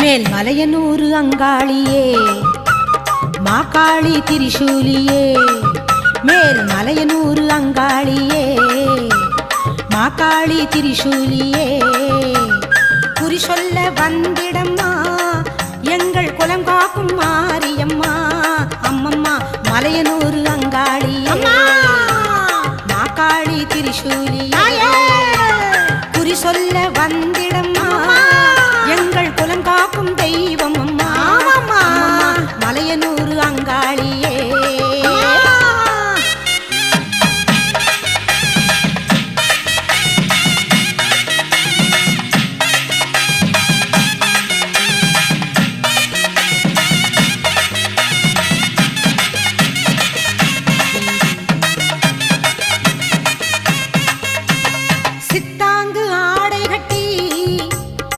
மேல் மலையனூர் அங்காளியே மாகாளி திரிசூலியே மேல் மலையனூர் அங்காளியே மாகாளி திரிசூலியே குறி சொல்ல வந்திடம்மா எங்கள் குலம் காக்கும் மாரியம்மா அம்மம்மா மலையனூர் அங்காளியே மாகாளி திரிசூலியே குறி சொல்ல வந்திட